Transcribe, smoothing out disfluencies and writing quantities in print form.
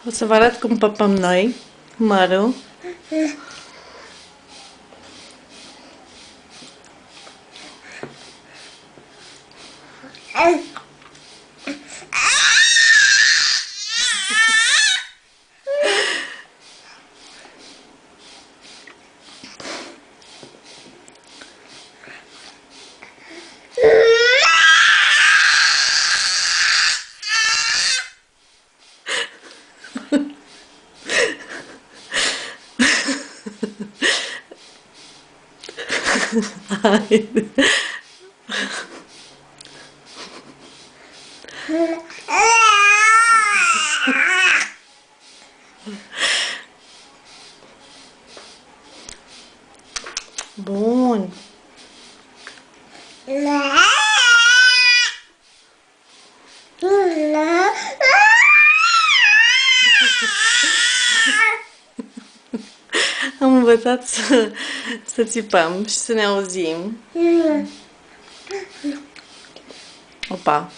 O să vă arăt cum păpăm noi mărul. Haide. Bun. Am învățat să țipăm și să ne auzim. Opa.